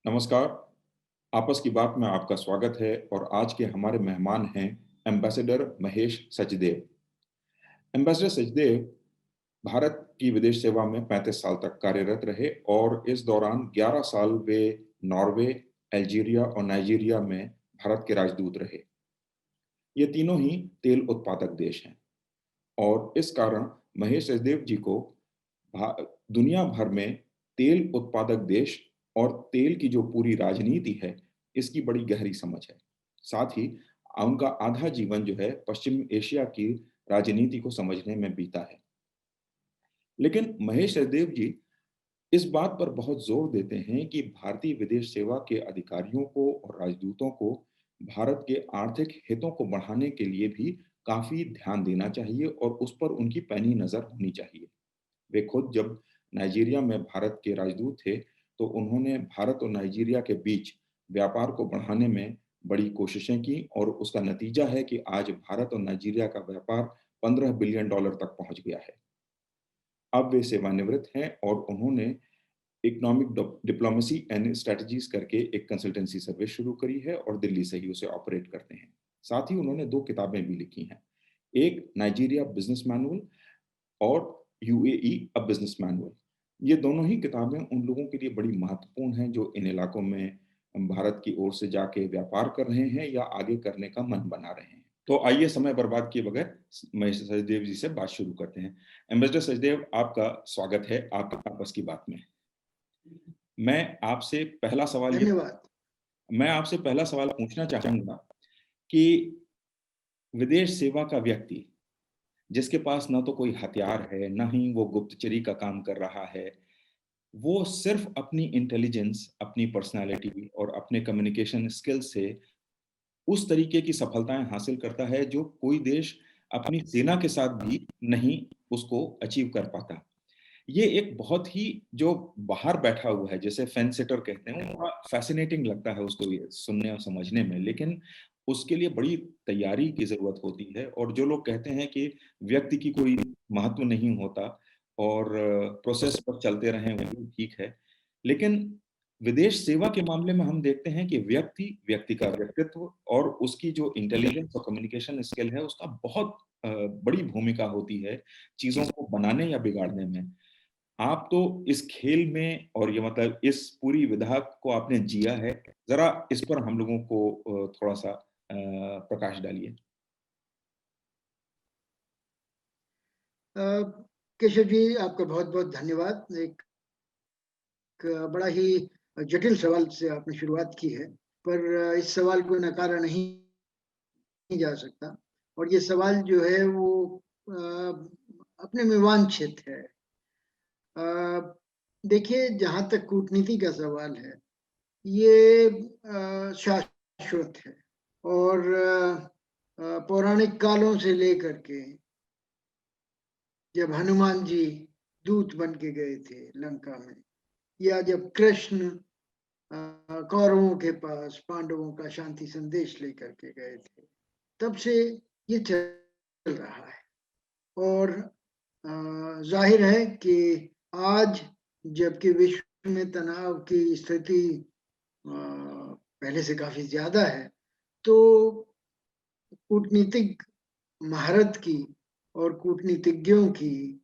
नमस्कार। आपस की बात में आपका स्वागत है और आज के हमारे मेहमान हैं एम्बेसडर महेश सचदेव। एम्बेसडर सचदेव भारत की विदेश सेवा में 35 साल तक कार्यरत रहे और इस दौरान 11 साल वे नॉर्वे, अल्जीरिया और नाइजीरिया में भारत के राजदूत रहे। ये तीनों ही तेल उत्पादक देश हैं और इस कारण महेश सचदेव जी को भा दुनिया भर में तेल उत्पादक देश और तेल की जो पूरी राजनीति है, इसकी बड़ी गहरी समझ है। साथ ही उनका आधा जीवन जो है पश्चिम एशिया की राजनीति को समझने में बीता है। लेकिन महेश सचदेव जी इस बात पर बहुत जोर देते हैं कि भारतीय विदेश सेवा के अधिकारियों को और राजदूतों को भारत के आर्थिक हितों को बढ़ाने के लिए भी काफ़ी ध्यान देना चाहिए और उस पर उनकी पैनी नज़र होनी चाहिए। वे खुद जब नाइजीरिया में भारत के राजदूत थे, तो उन्होंने भारत और नाइजीरिया के बीच व्यापार को बढ़ाने में बड़ी कोशिशें की और उसका नतीजा है कि आज भारत और नाइजीरिया का व्यापार $15 बिलियन तक पहुंच गया है। अब वे सेवानिवृत्त हैं और उन्होंने इकोनॉमिक डिप्लोमेसी एंड स्ट्रेटजीज करके एक कंसल्टेंसी सर्विस शुरू करी है और दिल्ली से ही उसे ऑपरेट करते हैं। साथ ही उन्होंने 2 किताबें भी लिखी हैं। एक नाइजीरिया बिज़नेस मैनुअल और यूएई अ बिज़नेस मैनुअल। ये दोनों ही किताबें उन लोगों के लिए बड़ी महत्वपूर्ण हैं जो इन इलाकों में भारत की ओर से जाके व्यापार कर रहे हैं या आगे करने का मन बना रहे हैं। तो आइए समय बर्बाद किए बगैर महेश सचदेव जी से बात शुरू करते हैं। एम्बेसडर सचदेव, आपका स्वागत है आपके आपस की बात में। मैं आपसे पहला सवाल ये धन्यवाद। मैं आपसे पहला सवाल पूछना चाहूँगा कि विदेश सेवा का व्यक्ति जिसके पास ना तो कोई हथियार है, ना ही वो गुप्तचरी का काम कर रहा है, वो सिर्फ़ अपनी इंटेलिजेंस, अपनी पर्सनैलिटी और अपने कम्युनिकेशन स्किल से उस तरीके की सफलताएँ हासिल करता है जो कोई देश अपनी सेना के साथ भी नहीं उसको अचीव कर पाता। ये एक बहुत ही जो बाहर बैठा हुआ है, जिसे फेंस सिटर कहते हैं, वो बड़ा फ़ैसिनेटिंग लगता है उसको ये सुनने और समझने में, लेकिन उसके लिए बड़ी तैयारी की ज़रूरत होती है और जो लोग कहते हैं कि व्यक्ति की कोई महत्व नहीं होता और प्रोसेस पर चलते रहें, वो ठीक है। लेकिन विदेश सेवा के मामले में हम देखते हैं कि व्यक्ति का व्यक्तित्व और उसकी जो इंटेलिजेंस और कम्युनिकेशन स्किल है, उसका बहुत बड़ी भूमिका होती है, चीज़ों को बनाने या बिगाड़ने में। आप तो इस खेल में और ये मतलब इस पूरी विधा को आपने जिया है। ज़रा इस पर हम लोगों को थोड़ा-सा प्रकाश डालिए। अ, केशव जी, आपका बहुत-बहुत धन्यवाद। एक बड़ा ही जटिल सवाल से आपने शुरुआत की है, पर इस सवाल को नकारा नहीं जा सकता और ये सवाल जो है वो अपने में वांछित है। अ, देखिए, जहाँ तक कूटनीति का सवाल है, ये शाश्वत है और पौराणिक कालों से लेकर के जब हनुमान जी दूत बन के गए थे लंका में, या जब कृष्ण कौरवों के पास पांडवों का शांति संदेश लेकर के गए थे, तब से ये चल रहा है और जाहिर है कि आज जबकि विश्व में तनाव की स्थिति पहले से काफ़ी ज़्यादा है, तो कूटनीतिक महारत की और कूटनीतिज्ञों की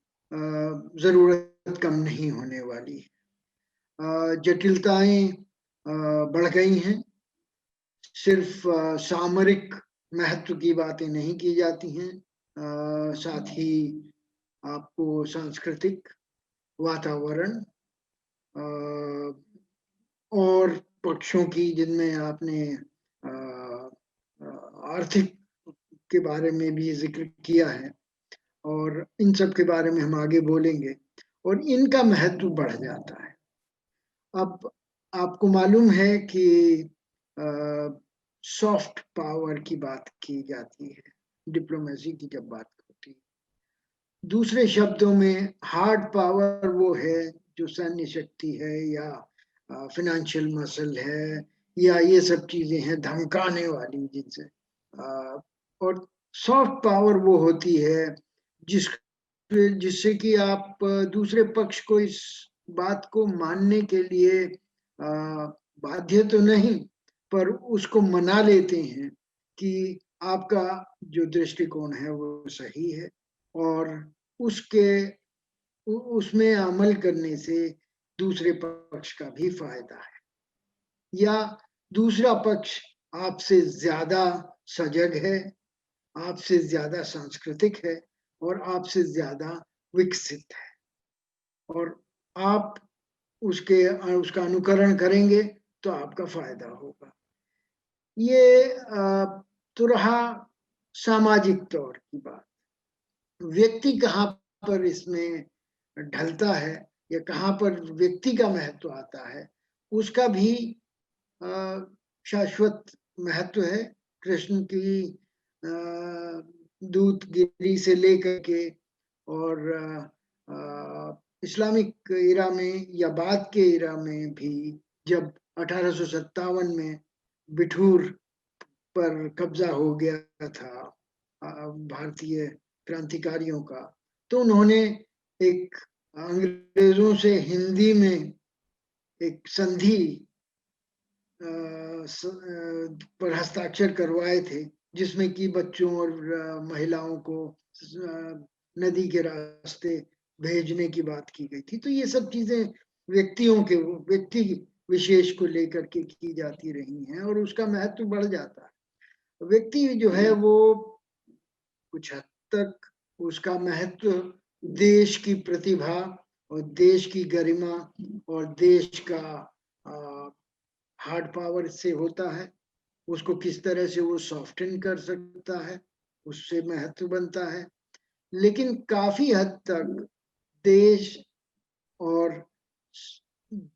ज़रूरत कम नहीं होने वाली है। जटिलताएँ बढ़ गई हैं, सिर्फ़ सामरिक महत्व की बातें नहीं की जाती हैं, साथ ही आपको सांस्कृतिक वातावरण अ, और पक्षों की जिनमें आपने आर्थिक के बारे में भी ज़िक्र किया है और इन सब के बारे में हम आगे बोलेंगे और इनका महत्व बढ़ जाता है। अब आपको मालूम है कि अ, सॉफ्ट पावर की बात की जाती है, डिप्लोमेसी की जब बात होती है। दूसरे शब्दों में हार्ड पावर वो है जो सैन्य शक्ति है या फ़ाइनेंशियल मसल है या ये सब चीज़ें हैं धमकाने वाली जिनसे और सॉफ्ट पावर वो होती है जिस जिससे कि आप दूसरे पक्ष को इस बात को मानने के लिए बाध्य बाध्य तो नहीं, पर उसको मना लेते हैं कि आपका जो दृष्टिकोण है वो सही है और उसके उसमें अमल करने से दूसरे पक्ष का भी फायदा है, या दूसरा पक्ष आपसे ज्यादा सजग है, आपसे ज्यादा सांस्कृतिक है और आपसे ज्यादा विकसित है, और आप उसका अनुकरण करेंगे तो आपका फायदा होगा। ये तो रहा सामाजिक तौर की बात। व्यक्ति कहाँ पर इसमें ढलता है या कहाँ पर व्यक्ति का महत्व आता है, उसका भी शाश्वत महत्व है। कृष्ण की दूतगिरी से लेकर के और इस्लामिक इरा में या बाद के इरा में भी, जब 1857 में बिठूर पर कब्जा हो गया था भारतीय क्रांतिकारियों का, तो उन्होंने एक अंग्रेजों से हिंदी में एक संधि पर हस्ताक्षर करवाए थे, जिसमें कि बच्चों और महिलाओं को नदी के रास्ते भेजने की बात की गई थी। तो ये सब चीजें व्यक्ति विशेष को लेकर के की जाती रही हैं और उसका महत्व बढ़ जाता है। व्यक्ति जो है वो कुछ हद तक उसका महत्व देश की प्रतिभा और देश की गरिमा और देश का हार्ड पावर से होता है। उसको किस तरह से वो सॉफ्टन कर सकता है, उससे महत्व बनता है। लेकिन काफी हद तक देश और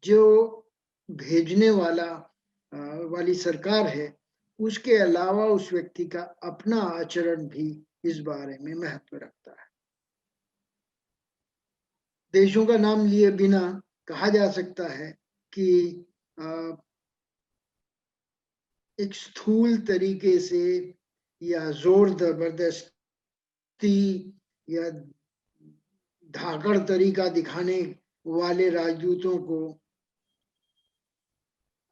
जो भेजने वाली सरकार है, उसके अलावा उस व्यक्ति का अपना आचरण भी इस बारे में महत्व रखता है। देशों का नाम लिए बिना कहा जा सकता है कि एक स्थूल तरीके से या जोर जबरदस्ती या धाकड़ तरीका दिखाने वाले राजदूतों को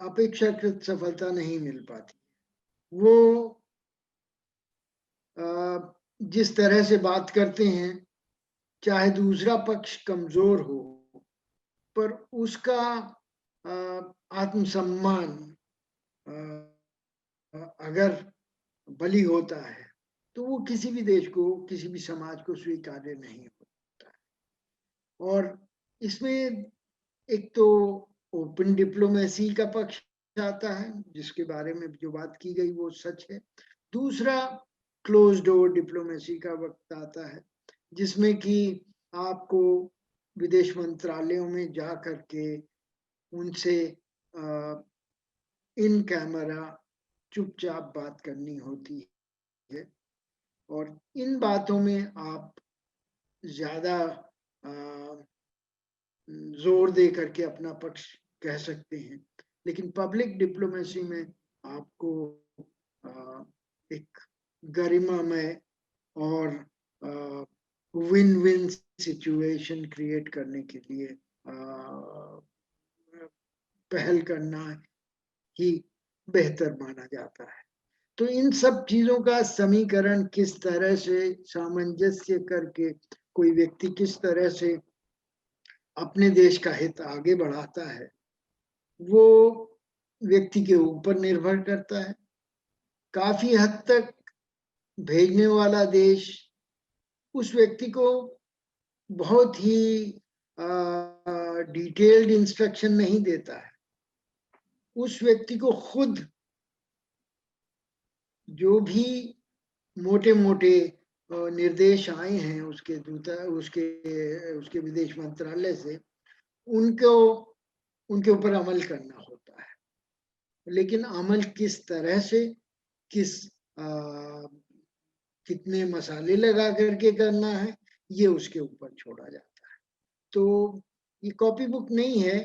अपेक्षाकृत सफलता नहीं मिल पाती। वो जिस तरह से बात करते हैं, चाहे दूसरा पक्ष कमजोर हो, पर उसका आत्मसम्मान अगर बलि होता है, तो वो किसी भी देश को, किसी भी समाज को स्वीकार्य नहीं होता है। और इसमें एक तो ओपन डिप्लोमेसी का पक्ष आता है, जिसके बारे में जो बात की गई वो सच है। दूसरा क्लोज डोर डिप्लोमेसी का वक्त आता है, जिसमें कि आपको विदेश मंत्रालयों में जा करके उनसे इन कैमरा चुपचाप बात करनी होती है, और इन बातों में आप ज्यादा जोर दे करके अपना पक्ष कह सकते हैं। लेकिन पब्लिक डिप्लोमेसी में आपको एक गरिमामय और विन विन सिचुएशन क्रिएट करने के लिए पहल करना ही बेहतर माना जाता है। तो इन सब चीजों का समीकरण किस तरह से सामंजस्य करके कोई व्यक्ति किस तरह से अपने देश का हित आगे बढ़ाता है, वो व्यक्ति के ऊपर निर्भर करता है। काफी हद तक भेजने वाला देश उस व्यक्ति को बहुत ही डिटेल्ड इंस्ट्रक्शन नहीं देता है। उस व्यक्ति को खुद जो भी मोटे मोटे निर्देश आए हैं उसके विदेश मंत्रालय से, उनको उनके ऊपर अमल करना होता है। लेकिन अमल किस तरह से, किस कितने मसाले लगा करके करना है, ये उसके ऊपर छोड़ा जाता है। तो ये कॉपी बुक नहीं है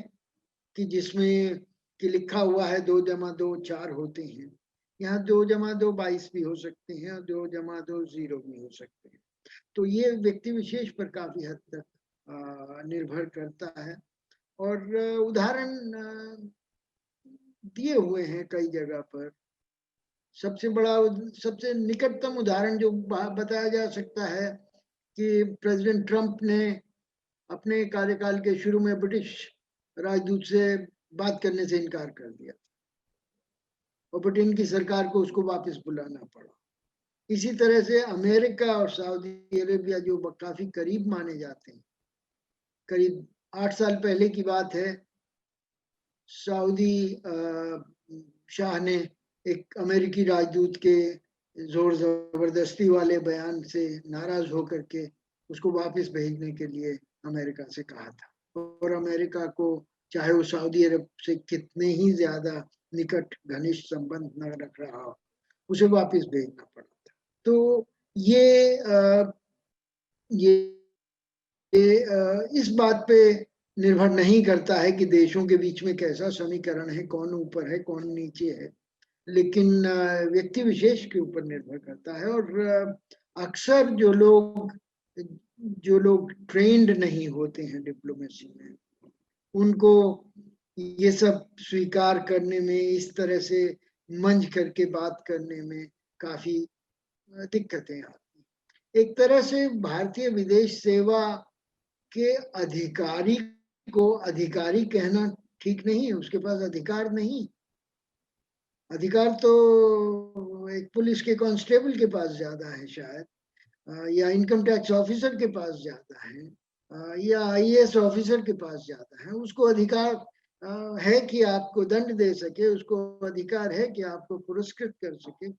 कि जिसमें कि लिखा हुआ है 2 + 2 4 होते हैं। यहाँ 2 + 2 22 भी हो सकते हैं और 2 + 2 0 भी हो सकते हैं। तो ये व्यक्ति विशेष पर काफी हद तक निर्भर करता है। और उदाहरण दिए हुए हैं कई जगह पर। सबसे निकटतम उदाहरण जो बताया जा सकता है कि प्रेसिडेंट ट्रंप ने अपने कार्यकाल के शुरू में ब्रिटिश राजदूत से बात करने से इनकार कर दिया और ब्रिटेन की सरकार को उसको वापस बुलाना पड़ा। इसी तरह से अमेरिका और सऊदी अरेबिया जो काफी करीब माने जाते हैं, करीब 8 साल पहले की बात है, सऊदी शाह ने एक अमेरिकी राजदूत के जोर जबरदस्ती वाले बयान से नाराज होकर के उसको वापस भेजने के लिए अमेरिका से कहा था और अमेरिका को चाहे वो सऊदी अरब से कितने ही ज्यादा निकट घनिष्ठ संबंध न रख रहा हो, उसे वापस भेजना पड़ा था। तो ये ये इस बात पे निर्भर नहीं करता है कि देशों के बीच में कैसा समीकरण है, कौन ऊपर है कौन नीचे है, लेकिन व्यक्ति विशेष के ऊपर निर्भर करता है। और अक्सर जो लोग ट्रेंड नहीं होते हैं डिप्लोमेसी में, उनको ये सब स्वीकार करने में, इस तरह से मंझ करके बात करने में काफी दिक्कतें आती। एक तरह से भारतीय विदेश सेवा के अधिकारी को अधिकारी कहना ठीक नहीं है, उसके पास अधिकार नहीं। अधिकार तो एक पुलिस के कांस्टेबल के पास ज्यादा है शायद, या इनकम टैक्स ऑफिसर के पास ज्यादा है, या आईएएस ऑफिसर के पास ज्यादा है। उसको अधिकार है कि आपको दंड दे सके, उसको अधिकार है कि आपको पुरस्कृत कर सके।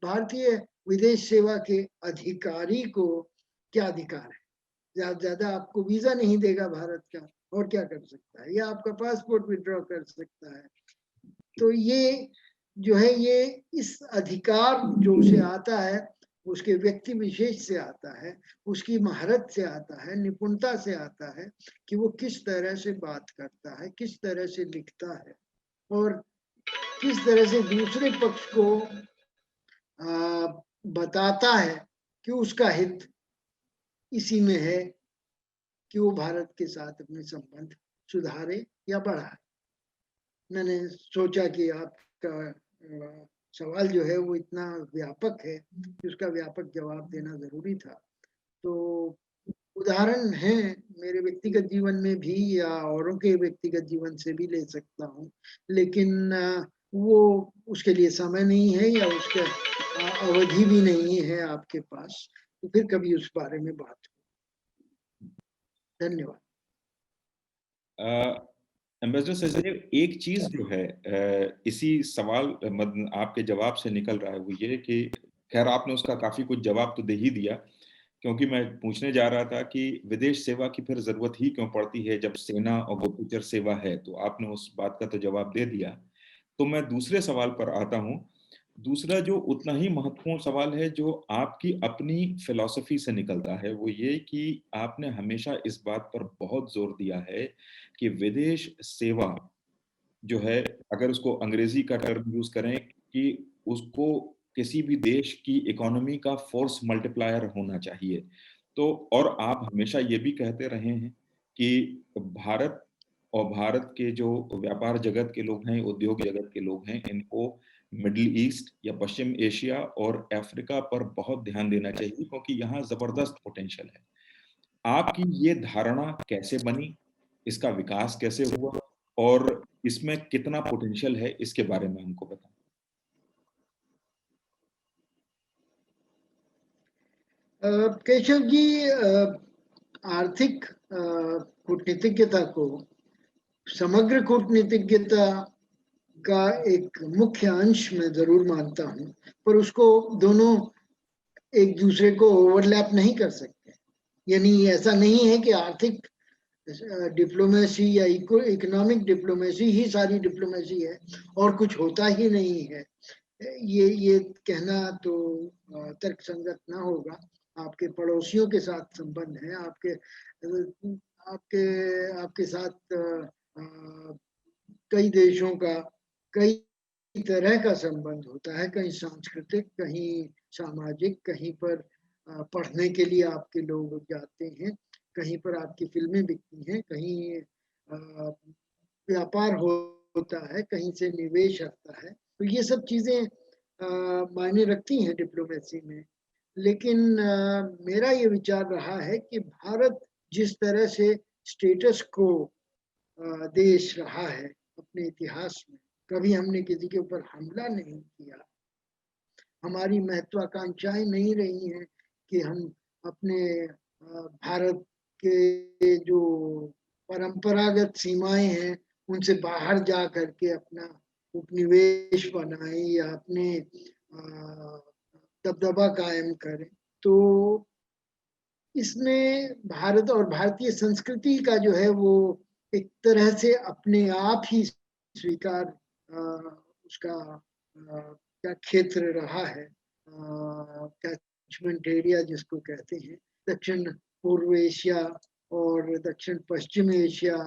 भारतीय विदेश सेवा के अधिकारी को क्या अधिकार है? ज्यादा ज्यादा आपको वीजा नहीं देगा भारत का, और क्या कर सकता है, या आपका पासपोर्ट विड्रॉ कर सकता है। तो ये जो है, ये इस अधिकार जो उसे आता है, उसके व्यक्ति विशेष से आता है, उसकी महारत से आता है, निपुणता से आता है कि वो किस तरह से बात करता है, किस तरह से लिखता है और किस तरह से दूसरे पक्ष को बताता है कि उसका हित इसी में है कि वो भारत के साथ अपने संबंध सुधारे या बढ़ाए। मैंने सोचा कि आपका सवाल जो है वो इतना व्यापक है कि उसका व्यापक जवाब देना जरूरी था। तो उदाहरण हैं मेरे व्यक्तिगत जीवन में भी, या औरों के व्यक्तिगत जीवन से भी ले सकता हूँ, लेकिन वो उसके लिए समय नहीं है या उसका अवधि भी नहीं है आपके पास, तो फिर कभी उस बारे में बात हो। धन्यवाद। एम्बेसडर सचदेव, एक चीज जो है इसी सवाल आपके जवाब से निकल रहा है, वो ये कि खैर आपने उसका काफी कुछ जवाब तो दे ही दिया, क्योंकि मैं पूछने जा रहा था कि विदेश सेवा की फिर जरूरत ही क्यों पड़ती है जब सेना और गुप्तचर सेवा है, तो आपने उस बात का तो जवाब दे दिया। तो मैं दूसरे सवाल पर आता हूँ। दूसरा जो उतना ही महत्वपूर्ण सवाल है, जो आपकी अपनी फिलॉसफी से निकलता है, वो ये कि आपने हमेशा इस बात पर बहुत जोर दिया है कि विदेश सेवा जो है, अगर उसको अंग्रेजी का टर्म यूज करें, कि उसको किसी भी देश की इकोनॉमी का फोर्स मल्टीप्लायर होना चाहिए। तो और आप हमेशा ये भी कहते रहे हैं कि भारत और भारत के जो व्यापार जगत के लोग हैं, उद्योग जगत के लोग हैं, इनको मिडिल ईस्ट या पश्चिम एशिया और अफ्रीका पर बहुत ध्यान देना चाहिए, क्योंकि यहाँ जबरदस्त पोटेंशियल है। आपकी ये धारणा कैसे बनी, इसका विकास कैसे हुआ, और इसमें कितना पोटेंशियल है, इसके बारे में हमको बताएं। केशव जी, आर्थिक कूटनीतिज्ञता को समग्र कूटनीतिज्ञता का एक मुख्य अंश मैं जरूर मानता हूँ, पर उसको दोनों एक दूसरे को ओवरलैप नहीं कर सकते। यानी ऐसा नहीं है कि आर्थिक डिप्लोमेसी या इकोनॉमिक डिप्लोमेसी ही सारी डिप्लोमेसी है और कुछ होता ही नहीं है। ये कहना तो तर्कसंगत ना होगा। आपके पड़ोसियों के साथ संबंध है, आपके आपके साथ कई देशों का, कई तरह का संबंध होता है, कहीं सांस्कृतिक, कहीं सामाजिक, कहीं पर पढ़ने के लिए आपके लोग जाते हैं, कहीं पर आपकी फिल्में बिकती हैं, कहीं व्यापार हो होता है, कहीं से निवेश आता है। तो ये सब चीज़ें मायने रखती हैं डिप्लोमेसी में। लेकिन मेरा ये विचार रहा है कि भारत जिस तरह से स्टेटस को देश रहा है अपने इतिहास में, कभी हमने किसी के ऊपर हमला नहीं किया। हमारी महत्वाकांक्षाएं नहीं रही हैं कि हम अपने भारत के जो परंपरागत सीमाएं हैं उनसे बाहर जा करके अपना उपनिवेश बनाएं या अपने दबदबा कायम करें। तो इसमें भारत और भारतीय संस्कृति का जो है वो एक तरह से अपने आप ही स्वीकार उसका क्या क्षेत्र रहा है, कैचमेंट एरिया जिसको कहते हैं। दक्षिण पूर्व एशिया और दक्षिण पश्चिम एशिया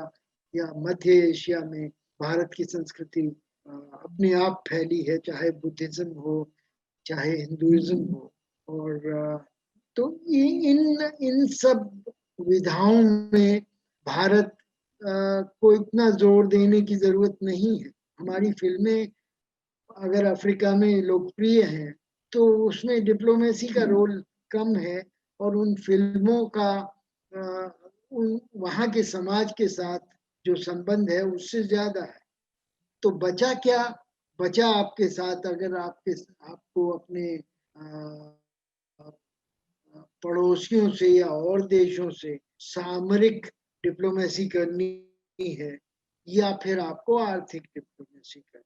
या मध्य एशिया में भारत की संस्कृति अपने आप फैली है, चाहे बुद्धिज्म हो चाहे हिंदुइज्म हो। और तो इन इन सब विधाओं में भारत को इतना जोर देने की जरूरत नहीं है। हमारी फिल्में अगर अफ्रीका में लोकप्रिय हैं तो उसमें डिप्लोमेसी का रोल कम है और उन फिल्मों का उन वहाँ के समाज के साथ जो संबंध है उससे ज्यादा है। तो बचा क्या? बचा आपके साथ अगर आपको अपने पड़ोसियों से या और देशों से सामरिक डिप्लोमेसी करनी है या फिर आपको आर्थिक डिप्लोमेसी करनी।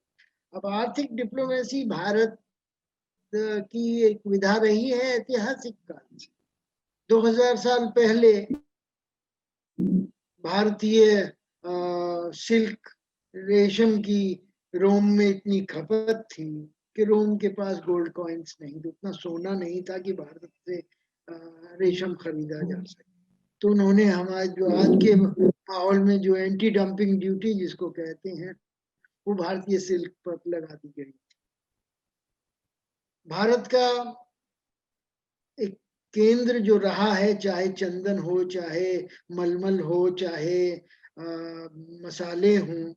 अब आर्थिक डिप्लोमेसी भारत की एक विधा रही है ऐतिहासिक काल से। 2000 साल पहले भारतीय सिल्क रेशम की रोम में इतनी खपत थी कि रोम के पास गोल्ड कॉइन्स नहीं थे, उतना सोना नहीं था कि भारत से रेशम खरीदा जा सके। तो उन्होंने हमारे जो आज के माहौल में जो एंटी डंपिंग ड्यूटी जिसको कहते हैं वो भारतीय सिल्क पर लगा दी गई। भारत का एक केंद्र जो रहा है, चाहे चंदन हो चाहे मलमल हो चाहे मसाले हों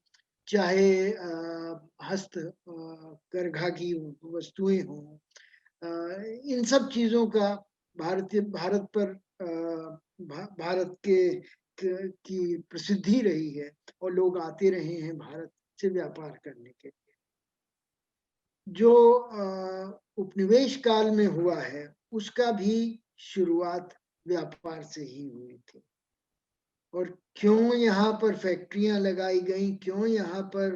चाहे हस्त करघा की वस्तुएं हों, इन सब चीजों का भारत पर भारत की प्रसिद्धि रही है और लोग आते रहे हैं भारत से व्यापार करने के लिए। जो उपनिवेश काल में हुआ है उसका भी शुरुआत व्यापार से ही हुई थी। और क्यों यहाँ पर फैक्ट्रियां लगाई गई, क्यों यहाँ पर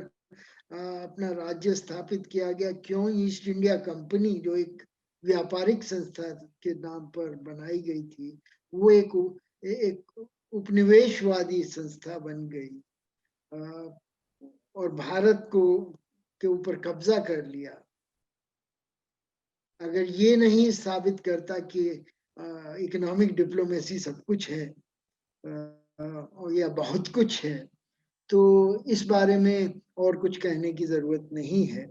अपना राज्य स्थापित किया गया, क्यों ईस्ट इंडिया कंपनी जो एक व्यापारिक संस्था के नाम पर बनाई गई थी वो एक उपनिवेशवादी संस्था बन गई और भारत को के ऊपर कब्जा कर लिया। अगर ये नहीं साबित करता कि इकोनॉमिक डिप्लोमेसी सब कुछ है और या बहुत कुछ है, तो इस बारे में और कुछ कहने की जरूरत नहीं है।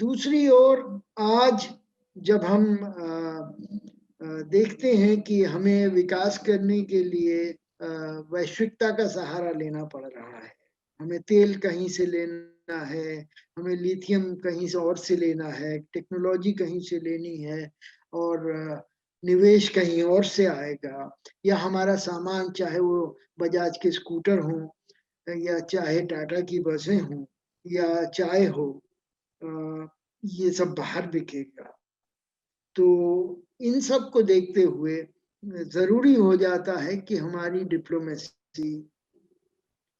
दूसरी ओर आज जब हम देखते हैं कि हमें विकास करने के लिए वैश्विकता का सहारा लेना पड़ रहा है, हमें तेल कहीं से लेना है, हमें लिथियम कहीं से और से लेना है, टेक्नोलॉजी कहीं से लेनी है और निवेश कहीं और से आएगा, या हमारा सामान चाहे वो बजाज के स्कूटर हों या चाहे टाटा की बसें हों या चाय हो, ये सब बाहर बिकेगा। तो इन सब को देखते हुए जरूरी हो जाता है कि हमारी डिप्लोमेसी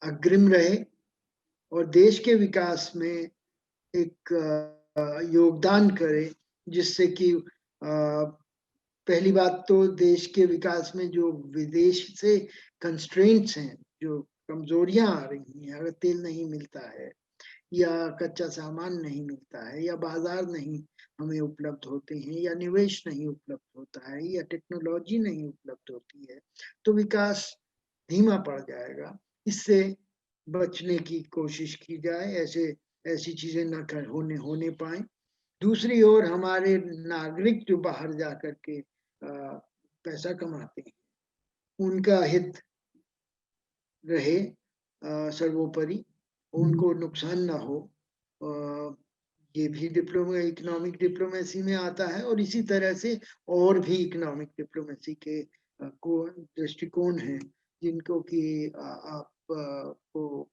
अग्रिम रहे और देश के विकास में एक योगदान करे, जिससे कि पहली बात तो देश के विकास में जो विदेश से कंस्ट्रेंट्स हैं, जो कमजोरियां आ रही हैं, अगर तेल नहीं मिलता है या कच्चा सामान नहीं मिलता है या बाजार नहीं हमें उपलब्ध होते हैं या निवेश नहीं उपलब्ध होता है या टेक्नोलॉजी नहीं उपलब्ध होती है, तो विकास धीमा पड़ जाएगा। इससे बचने की कोशिश की जाए, ऐसी चीजें न होने पाए। दूसरी ओर हमारे नागरिक जो बाहर जा करके पैसा कमाते हैं उनका हित रहे सर्वोपरि, उनको नुकसान ना हो। अ, ये भी इकोनॉमिक डिप्लोमेसी में आता है और इसी तरह से और भी इकोनॉमिक डिप्लोमेसी के को दृष्टिकोण हैं, जिनको कि आप को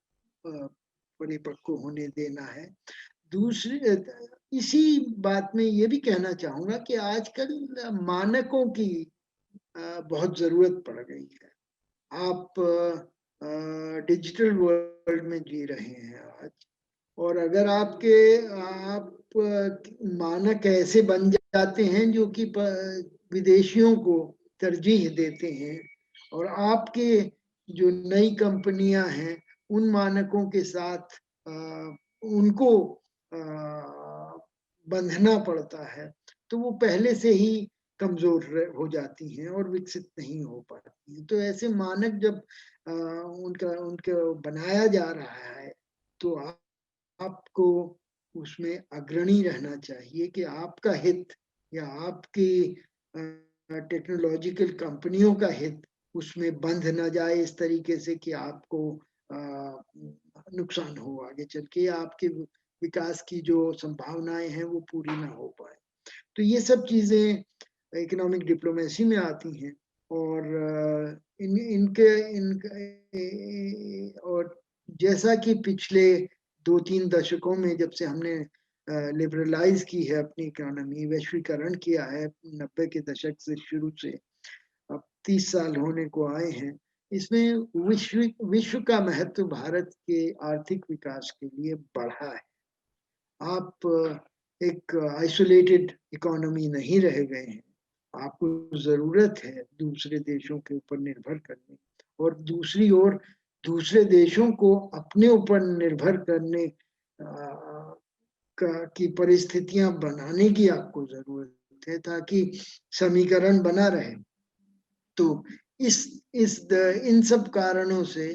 परिपक्व होने देना है। दूसरी इसी बात में ये भी कहना चाहूँगा कि आजकल मानकों की बहुत ज़रूरत पड़ गई है। आप डिजिटल वर्ल्ड में जी रहे हैं आज, और अगर आप मानक ऐसे बन जाते हैं जो कि विदेशियों को तरजीह देते हैं, और आपके जो नई कंपनियां हैं उन मानकों के साथ उनको बंधना पड़ता है, तो वो पहले से ही कमजोर हो जाती हैं और विकसित नहीं हो पाती हैं। तो ऐसे मानक जब उनका उनका बनाया जा रहा है, तो आपको उसमें अग्रणी रहना चाहिए कि आपका हित या आपकी टेक्नोलॉजिकल कंपनियों का हित उसमें बंध ना जाए इस तरीके से कि आपको नुकसान हो आगे चल के, या आपके विकास की जो संभावनाएं हैं वो पूरी ना हो पाए। तो ये सब चीजें इकोनॉमिक डिप्लोमेसी में आती हैं, और इन इनके इनके और जैसा कि पिछले 2-3 दशकों में जब से हमने लिबरलाइज की है अपनी इकोनॉमी, वैश्वीकरण किया है 90 के दशक से शुरू से, अब 30 साल होने को आए हैं। इसमें विश्व विश्व का महत्व भारत के आर्थिक विकास के लिए बढ़ा है। आप एक आइसोलेटेड इकोनॉमी नहीं रह गए हैं। आपको ज़रूरत है दूसरे देशों के ऊपर निर्भर करने, और दूसरी ओर दूसरे देशों को अपने ऊपर निर्भर करने का की परिस्थितियां बनाने की आपको ज़रूरत है, ताकि समीकरण बना रहे। तो इस इन सब कारणों से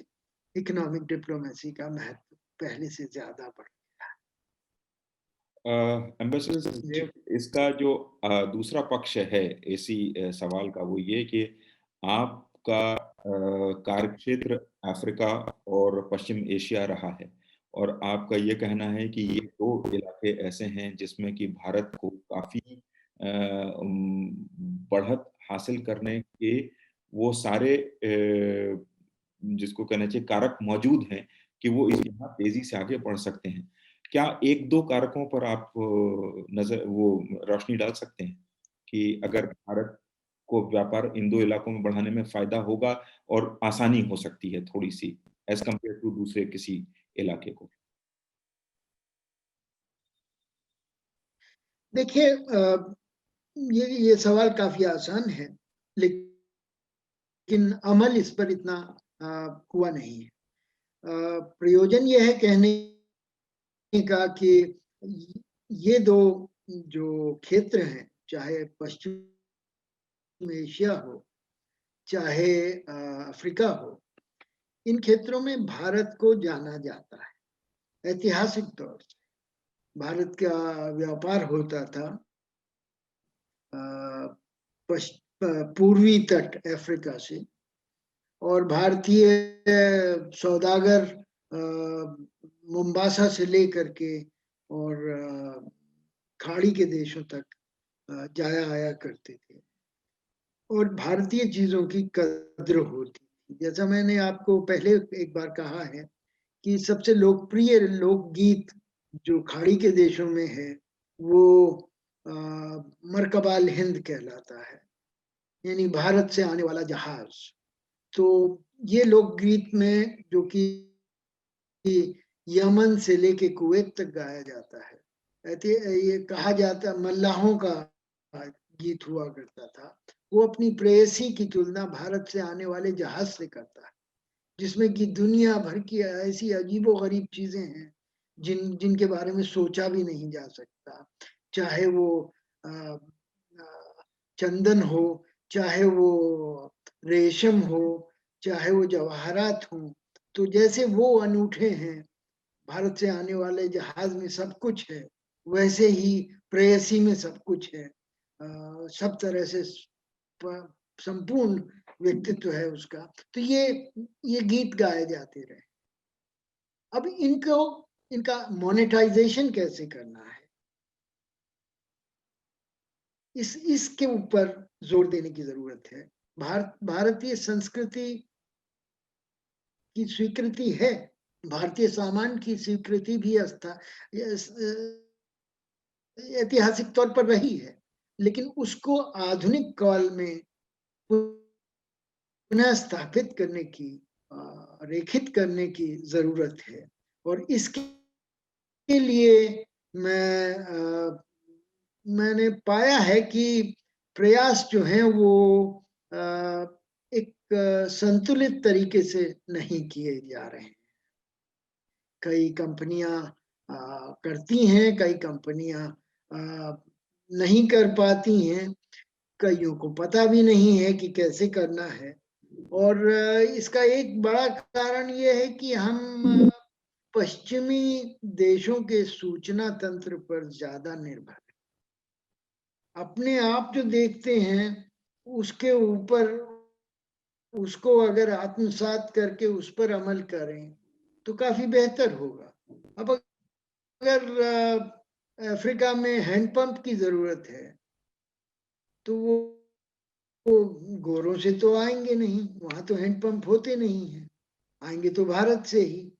इकोनॉमिक डिप्लोमेसी का महत्व पहले से ज़्यादा बढ़ एम्बेसडर जी। सचदेव, इसका जो दूसरा पक्ष है इसी सवाल का, वो ये कि आपका कार्यक्षेत्र अफ्रीका और पश्चिम एशिया रहा है, और आपका ये कहना है कि ये 2 इलाके ऐसे हैं जिसमें कि भारत को काफ़ी बढ़त हासिल करने के वो सारे जिसको कहना चाहिए कारक मौजूद हैं कि वो इस यहाँ तेज़ी से आगे बढ़ सकते हैं। क्या 1-2 कारकों पर आप नज़र वो रोशनी डाल सकते हैं कि अगर भारत को व्यापार इन 2 इलाकों में बढ़ाने में फ़ायदा होगा और आसानी हो सकती है थोड़ी-सी एज़ कम्पेयर टू दूसरे किसी इलाके को? देखिए, ये सवाल काफ़ी आसान है, लेकिन अमल इस पर इतना हुआ नहीं है। प्रयोजन ये है कहने का कि ये 2 जो क्षेत्र हैं, चाहे पश्चिम एशिया हो, चाहे अफ्रीका हो, इन क्षेत्रों में भारत को जाना जाता है। ऐतिहासिक तौर से भारत का व्यापार होता था अ, पूर्वी तट अफ्रीका से, और भारतीय सौदागर मोम्बासा से लेकर के और खाड़ी के देशों तक जाया आया करते थे, और भारतीय चीजों की कद्र होती थी। जैसा मैंने आपको पहले एक बार कहा है कि सबसे लोकप्रिय लोकगीत जो खाड़ी के देशों में है, वो मरकबाल हिंद कहलाता है, यानी भारत से आने वाला जहाज। तो ये लोकगीत में जो कि यमन से लेके कुवैत तक गाया जाता है, ये कहा जाता मल्लाहों का गीत हुआ करता था। वो अपनी प्रेयसी की तुलना भारत से आने वाले जहाज से करता है, जिसमें कि दुनिया भर की ऐसी अजीबो-गरीब चीज़ें हैं, जिनके बारे में सोचा भी नहीं जा सकता। चाहे वो अ चंदन हो, चाहे वो रेशम हो, चाहे वो जवाहरात हों, तो जैसे वो अनूठे हैं, भारत से आने वाले जहाज में सब कुछ है, वैसे ही प्रेयसी में सब कुछ है। सब तरह से संपूर्ण व्यक्तित्व है उसका। तो ये गीत गाए जाते रहे। अब इनका मोनेटाइजेशन कैसे करना है, इसके ऊपर जोर देने की जरूरत है। भारतीय संस्कृति की स्वीकृति है, भारतीय सामान की स्वीकृति भी ऐतिहासिक तौर पर रही है, लेकिन उसको आधुनिक काल में पुनः स्थापित करने की, रेखित करने की जरूरत है। और इसके लिए मैंने पाया है कि प्रयास जो है वो एक संतुलित तरीके से नहीं किए जा रहे हैं। कई कंपनियां करती हैं, कई कंपनियां नहीं कर पाती हैं, कईयों को पता भी नहीं है कि कैसे करना है। और इसका एक बड़ा कारण ये है कि हम पश्चिमी देशों के सूचना तंत्र पर ज्यादा निर्भर हैं। अपने आप जो देखते हैं उसके ऊपर, उसको अगर आत्मसात करके उस पर अमल करें तो काफी बेहतर होगा। अब अगर अफ्रीका में हैंडपंप की जरूरत है तो वो गोरों से तो आएंगे नहीं, वहां तो हैंडपंप होते नहीं है, आएंगे तो भारत से ही।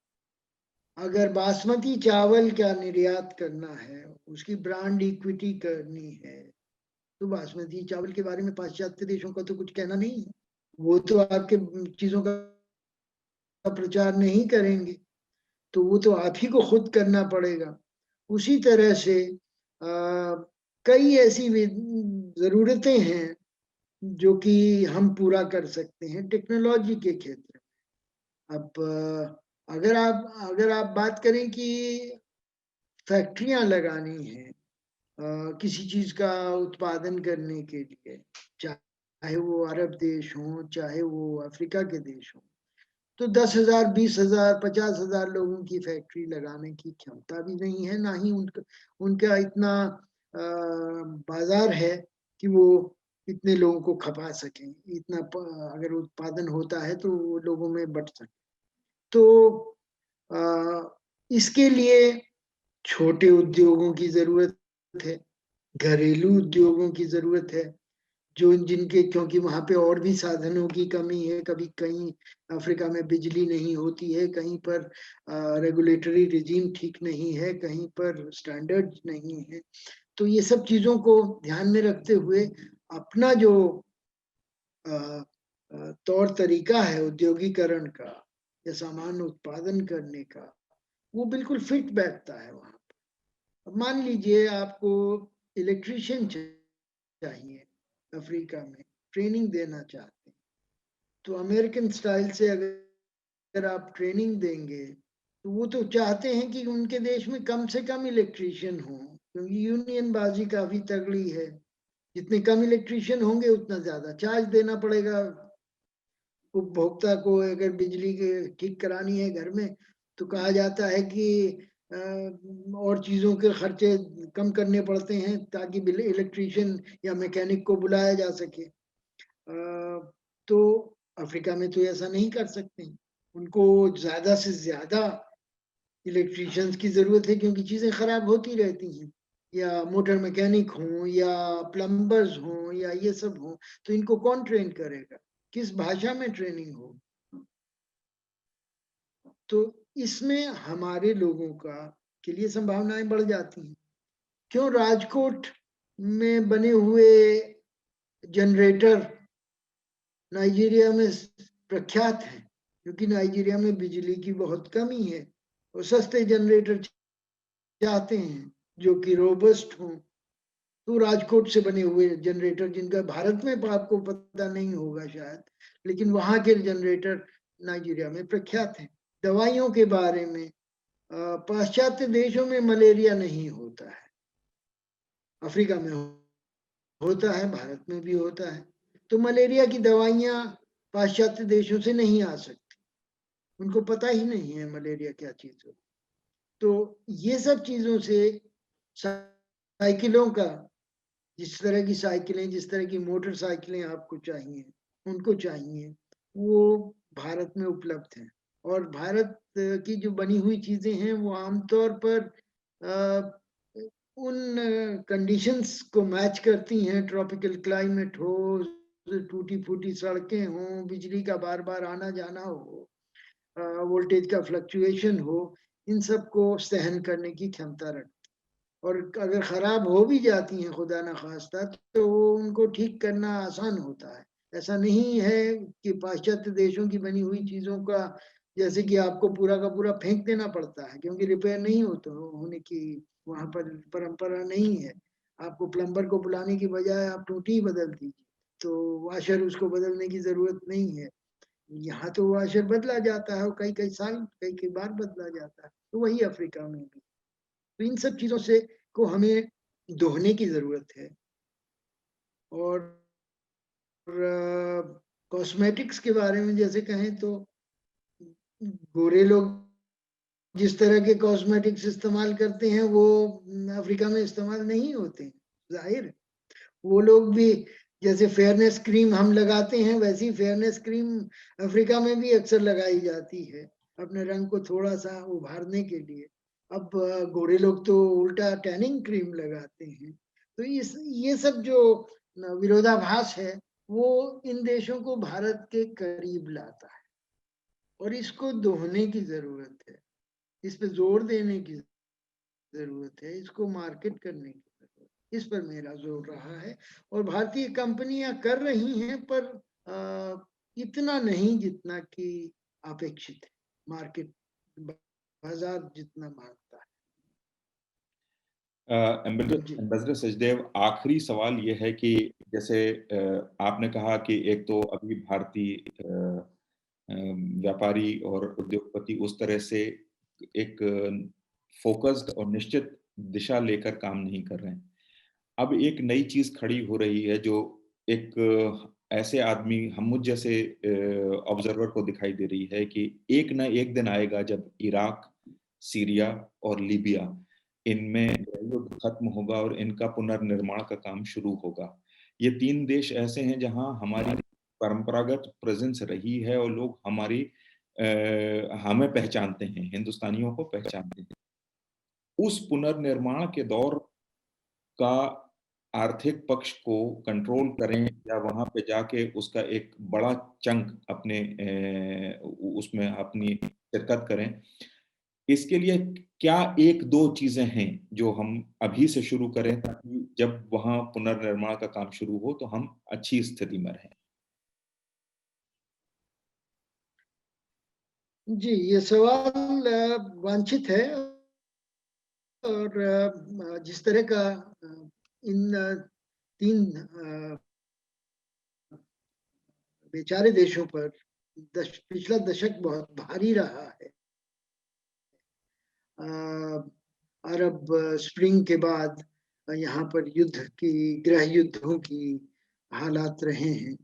अगर बासमती चावल का निर्यात करना है, उसकी ब्रांड इक्विटी करनी है, तो बासमती चावल के बारे में पाश्चात्य देशों का तो कुछ कहना नहीं है, वो तो आपके चीजों का प्रचार नहीं करेंगे, तो वो तो आप ही को खुद करना पड़ेगा। उसी तरह से कई ऐसी जरूरतें हैं जो कि हम पूरा कर सकते हैं टेक्नोलॉजी के क्षेत्र में। अब अगर आप बात करें कि फैक्ट्रियां लगानी है किसी चीज का उत्पादन करने के लिए, चाहे वो अरब देश हो, चाहे वो अफ्रीका के देश हो, तो 10,000, 20,000, 50,000 लोगों की फैक्ट्री लगाने की क्षमता भी नहीं है, ना ही उनका इतना बाजार है कि वो इतने लोगों को खपा सकें। इतना अगर उत्पादन होता है तो वो लोगों में बट सके। तो इसके लिए छोटे उद्योगों की जरूरत है, घरेलू उद्योगों की जरूरत है, जो जिनके, क्योंकि वहां पे और भी साधनों की कमी है। कभी कहीं अफ्रीका में बिजली नहीं होती है, कहीं पर रेगुलेटरी रिजीम ठीक नहीं है, कहीं पर स्टैंडर्ड नहीं है। तो ये सब चीजों को ध्यान में रखते हुए अपना जो तौर तरीका है उद्योगीकरण का या सामान उत्पादन करने का, वो बिल्कुल फिट बैठता है वहां पर। अब मान लीजिए आपको इलेक्ट्रीशियन चाहिए अफ्रीका में, ट्रेनिंग देना चाहते हैं, तो अमेरिकन स्टाइल से अगर आप ट्रेनिंग देंगे तो वो तो चाहते हैं कि उनके देश में कम से कम इलेक्ट्रीशियन हो, क्योंकि यूनियन बाजी काफी तगड़ी है। जितने कम इलेक्ट्रीशियन होंगे उतना ज्यादा चार्ज देना पड़ेगा उपभोक्ता को। अगर बिजली के ठीक करानी है घर में तो कहा जाता है कि और चीजों के खर्चे कम करने पड़ते हैं ताकि इलेक्ट्रीशियन या मैकेनिक को बुलाया जा सके। तो अफ्रीका में तो ऐसा नहीं कर सकते, उनको ज्यादा से ज्यादा इलेक्ट्रीशियंस की जरूरत है, क्योंकि चीजें खराब होती रहती हैं, या मोटर मैकेनिक हो या प्लम्बर्स हो या ये सब हो, तो इनको कौन ट्रेन करेगा, किस भाषा में ट्रेनिंग हो। तो इसमें हमारे लोगों का के लिए संभावनाएं बढ़ जाती हैं। क्यों राजकोट में बने हुए जनरेटर नाइजीरिया में प्रख्यात है, क्योंकि नाइजीरिया में बिजली की बहुत कमी है और सस्ते जनरेटर चाहते हैं जो कि रोबस्ट हों। तो राजकोट से बने हुए जनरेटर, जिनका भारत में आपको पता नहीं होगा शायद, लेकिन वहां के जनरेटर नाइजीरिया में प्रख्यात हैं। दवाइयों के बारे में पाश्चात्य देशों में मलेरिया नहीं होता है, अफ्रीका में होता है, भारत में भी होता है। तो मलेरिया की दवाइयां पाश्चात्य देशों से नहीं आ सकती, उनको पता ही नहीं है मलेरिया क्या चीज हो। तो ये सब चीजों से साइकिलों का, जिस तरह की साइकिलें, जिस तरह की मोटरसाइकिलें आपको चाहिए, उनको चाहिए, वो भारत में उपलब्ध है। और भारत की जो बनी हुई चीज़ें हैं वो आमतौर पर अ, उन कंडीशंस को मैच करती हैं, ट्रॉपिकल क्लाइमेट हो, टूटी-फूटी सड़कें हों, बिजली का बार-बार आना-जाना हो, वोल्टेज का फ्लक्चुएशन हो, इन सब को सहन करने की क्षमता रखती है। और अगर खराब हो भी जाती हैं खुदा ना खास्ता तो उनको ठीक करना आसान होता है। ऐसा नहीं है कि पाश्चात्य देशों की बनी हुई चीज़ों का जैसे कि आपको पूरा का पूरा फेंक देना पड़ता है क्योंकि रिपेयर नहीं होने की वहाँ पर परंपरा नहीं है। आपको प्लम्बर को बुलाने की बजाय आप टूटी ही बदल दीजिए, तो वाशर उसको बदलने की ज़रूरत नहीं है। यहाँ तो वाशर बदला जाता है और कई-कई साल, कई-कई बार बदला जाता है। तो वही अफ्रीका में भी। तो इन सब चीज़ों से को हमें दोहने की ज़रूरत है और कॉस्मेटिक्स के बारे में जैसे कहें तो गोरे लोग जिस तरह के कॉस्मेटिक्स इस्तेमाल करते हैं वो अफ्रीका में इस्तेमाल नहीं होते हैं, ज़ाहिर है। वो लोग भी जैसे फेयरनेस क्रीम हम लगाते हैं वैसी फेयरनेस क्रीम अफ्रीका में भी अक्सर लगाई जाती है, अपने रंग को थोड़ा-सा उभारने के लिए। अब गोरे लोग तो उल्टा टैनिंग क्रीम लगाते हैं। तो इस ये सब जो विरोधाभास है, वो इन देशों को भारत के करीब लाता है और इसको दोहने की ज़रूरत है। इस पे ज़ोर देने की ज़रूरत है, इसको मार्केट करने की ज़रूरत है। इस पर मेरा ज़ोर रहा है और भारतीय कंपनियाँ कर रही हैं पर इतना नहीं जितना कि अपेक्षित है। मार्केट बाज़ार जितना माँगता है। जी। एम्बेसडर सचदेव, आखिरी सवाल ये है कि जैसे आपने कहा कि एक तो अभी भारतीय व्यापारी और उद्योगपति उस तरह से एक फ़ोकस्ड और निश्चित दिशा लेकर काम नहीं कर रहे हैं। अब एक नई चीज़ खड़ी हो रही है जो एक ऐसे आदमी हम मुझ जैसे ऑब्जर्वर को दिखाई दे रही है कि एक ना एक दिन आएगा जब इराक, सीरिया और लीबिया इनमें युद्ध खत्म होगा और इनका पुनर्निर्माण का काम शुरू होगा। ये 3 देश ऐसे हैं जहाँ हमारी परंपरागत प्रेज़ेंस रही है और लोग हमें पहचानते हैं, हिंदुस्तानियों को पहचानते हैं। उस पुनर्निर्माण के दौर का आर्थिक पक्ष को कंट्रोल करें या वहाँ पे जाके उसका एक बड़ा चंक अपने उसमें अपनी शिरकत करें। इसके लिए क्या 1-2 चीज़ें हैं जो हम अभी से शुरू करें ताकि जब वहाँ पुनर्निर्माण का काम शुरू हो तो हम अच्छी स्थिति में रहें? जी, ये सवाल वांछित है और जिस तरह का इन 3 बेचारे देशों पर पिछला दशक बहुत भारी रहा है। अ, अरब स्प्रिंग के बाद यहाँ पर गृह युद्धों की हालात रहे हैं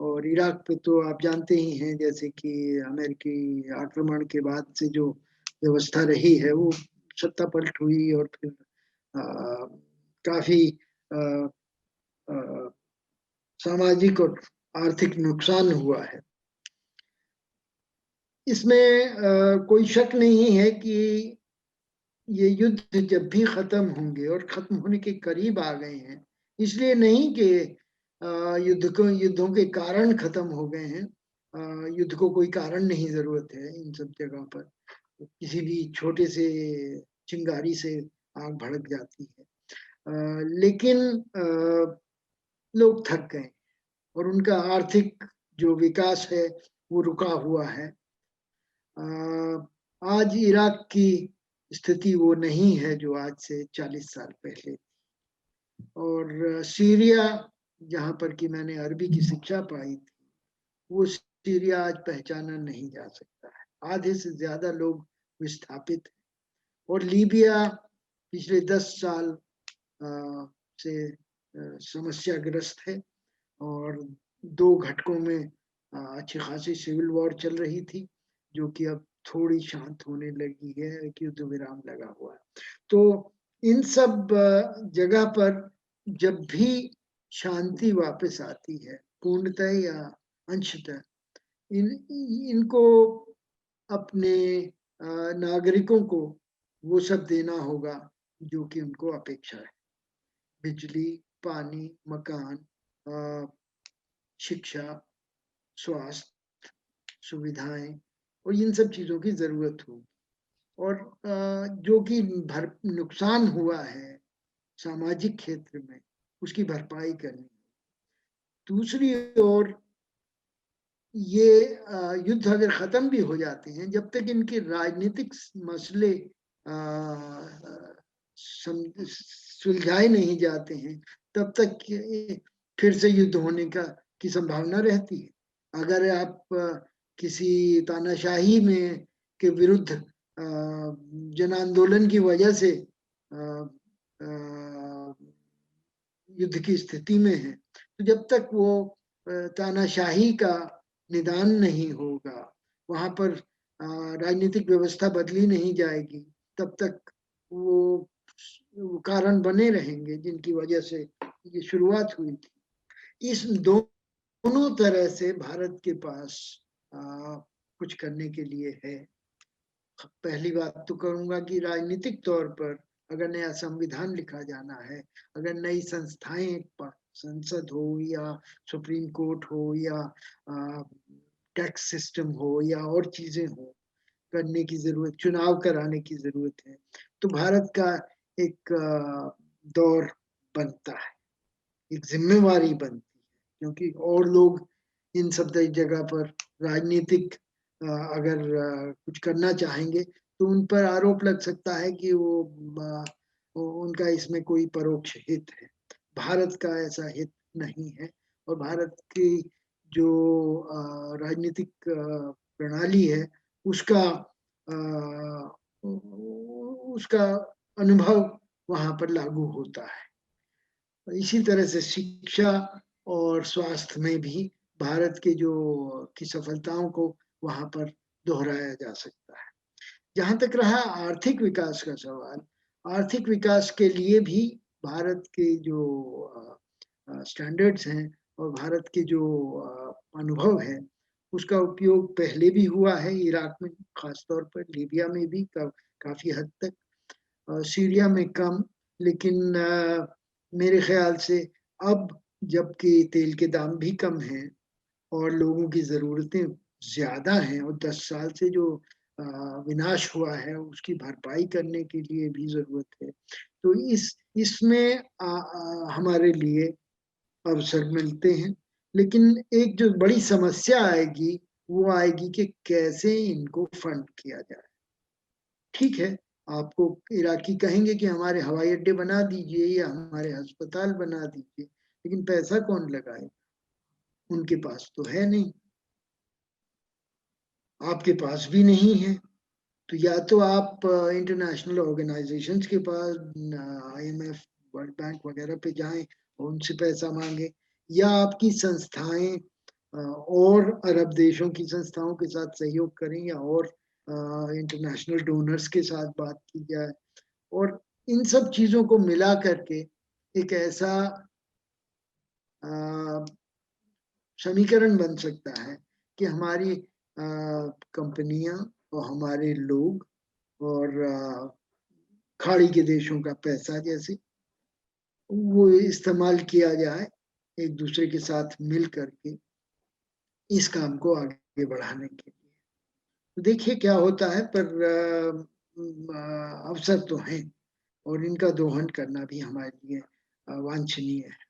और इराक पे तो आप जानते ही हैं जैसे कि अमेरिकी आक्रमण के बाद से जो व्यवस्था रही है वो सत्ता पलट हुई और फिर काफ़ी अ अ, सामाजिक और आर्थिक नुकसान हुआ है। इसमें कोई शक नहीं है कि ये युद्ध जब भी खत्म होंगे और खत्म होने के करीब आ गए हैं, इसलिए नहीं कि युद्धों के कारण खत्म हो गए हैं। युद्ध को कोई कारण नहीं ज़रूरत है इन सब जगह पर। किसी भी छोटे से चिंगारी से आग भड़क जाती है। लेकिन लोग थक गए और उनका आर्थिक जो विकास है, वो रुका हुआ है। अ, आज इराक की स्थिति वो नहीं है जो आज से 40 साल पहले और सीरिया जहाँ पर कि मैंने अरबी की शिक्षा पाई थी, वो सीरिया आज पहचाना नहीं जा सकता है। आधे से ज़्यादा लोग विस्थापित हैं और लीबिया पिछले 10 साल से समस्याग्रस्त है और 2 घटकों में अच्छी खासी सिविल वॉर चल रही थी, जो कि अब थोड़ी शांत होने लगी है, एक युद्ध विराम लगा हुआ है। तो इन सब जगह पर जब भी शांति वापस आती है, पूर्णतः या अंशतः, इन इनको अपने नागरिकों को वो सब देना होगा जो कि उनको अपेक्षा है। बिजली, पानी, मकान, शिक्षा, स्वास्थ्य, सुविधाएँ और इन सब चीज़ों की ज़रूरत होगी। और जो कि नुकसान हुआ है सामाजिक क्षेत्र में, उसकी भरपाई करनी। दूसरी ओर ये युद्ध अगर ख़त्म भी हो जाते हैं, जब तक इनके राजनीतिक मसले सुलझाए नहीं जाते हैं, तब तक फिर से युद्ध होने की संभावना रहती है। अगर आप किसी तानाशाही में के विरुद्ध जन आंदोलन की वजह से युद्ध की स्थिति में है, तो जब तक वो तानाशाही का निदान नहीं होगा, वहाँ पर राजनीतिक व्यवस्था बदली नहीं जाएगी, तब तक वो कारण बने रहेंगे जिनकी वजह से ये शुरुआत हुई थी। इस दोनों तरह से भारत के पास कुछ करने के लिए है। पहली बात तो करूँगा कि राजनीतिक तौर पर अगर नया संविधान लिखा जाना है, अगर नई संस्थाएँ संसद हो या सुप्रीम कोर्ट हो या टैक्स सिस्टम हो या और चीज़ें हो, करने की ज़रूरत, चुनाव कराने की ज़रूरत है, तो भारत का एक दौर बनता है, एक ज़िम्मेवारी बनती है, क्योंकि और लोग इन सब जगह पर राजनीतिक अगर कुछ करना चाहेंगे, तो उन पर आरोप लग सकता है कि उनका इसमें कोई परोक्ष हित है। भारत का ऐसा हित नहीं है और भारत की जो राजनीतिक प्रणाली है, उसका उसका अनुभव वहाँ पर लागू होता है। इसी तरह से शिक्षा और स्वास्थ्य में भी भारत के जो की सफलताओं को वहाँ पर दोहराया जा सकता है। जहाँ तक रहा आर्थिक विकास का सवाल, आर्थिक विकास के लिए भी भारत के जो स्टैंडर्ड्स हैं और भारत के जो अनुभव है, उसका उपयोग पहले भी हुआ है इराक में, खास तौर पर लीबिया में भी काफ़ी हद तक, सीरिया में कम, लेकिन मेरे ख़्याल से अब जबकि तेल के दाम भी कम हैं और लोगों की ज़रूरतें ज़्यादा हैं और 10 साल से जो विनाश हुआ है, उसकी भरपाई करने के लिए भी ज़रूरत है। तो इसमें हमारे लिए अवसर मिलते हैं, लेकिन एक जो बड़ी समस्या आएगी, वो आएगी कि कैसे इनको फंड किया जाए। ठीक है, आपको इराकी कहेंगे कि हमारे हवाई अड्डे बना दीजिए या हमारे अस्पताल बना दीजिए, लेकिन पैसा कौन लगाए? उनके पास तो है नहीं। आपके पास भी नहीं है, तो या तो आप इंटरनेशनल ऑर्गेनाइजेशंस के पास IMF, वर्ल्ड बैंक वगैरह पे जाएँ और उनसे पैसा माँगे, या आपकी संस्थाएँ और अरब देशों की संस्थाओं के साथ सहयोग करें या और इंटरनेशनल डोनर्स के साथ बात की जाए और इन सब चीज़ों को मिला करके एक ऐसा अ, समीकरण बन सकता है कि हमारी कंपनियाँ और हमारे लोग और खाड़ी के देशों का पैसा जैसे वो इस्तेमाल किया जाए एक दूसरे के साथ मिल करके इस काम को आगे बढ़ाने के लिए। तो देखिए क्या होता है, पर अवसर तो हैं और इनका दोहन करना भी हमारे लिए वांछनीय है।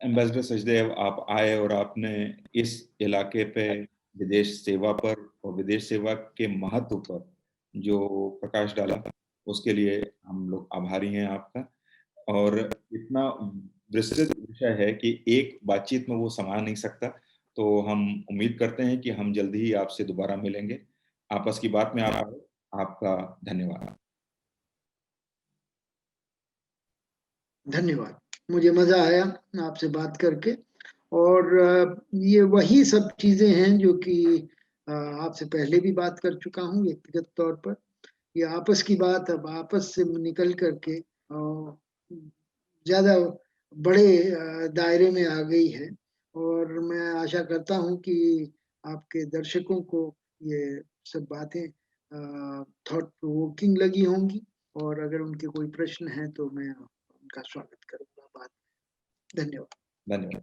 एम्बेसडर सचदेव, आप आए और आपने इस इलाके पे विदेश सेवा पर और विदेश सेवा के महत्व पर जो प्रकाश डाला, उसके लिए हम लोग आभारी हैं आपका। और इतना विस्तृत विषय है कि एक बातचीत में वो समा नहीं सकता, तो हम उम्मीद करते हैं कि हम जल्दी ही आपसे दोबारा मिलेंगे। आपस की बात में आप आए, आपका धन्यवाद। धन्यवाद। मुझे मज़ा आया आपसे बात करके और ये वही सब चीज़ें हैं जो कि आपसे पहले भी बात कर चुका हूँ व्यक्तिगत तौर पर। ये आपस की बात अब आपस से निकल कर के ज़्यादा बड़े दायरे में आ गई है और मैं आशा करता हूँ कि आपके दर्शकों को ये सब बातें थॉट प्रोवोकिंग लगी होंगी और अगर उनके कोई प्रश्न हैं तो मैं उनका स्वागत करूँगा बाद में। धन्यवाद। धन्यवाद।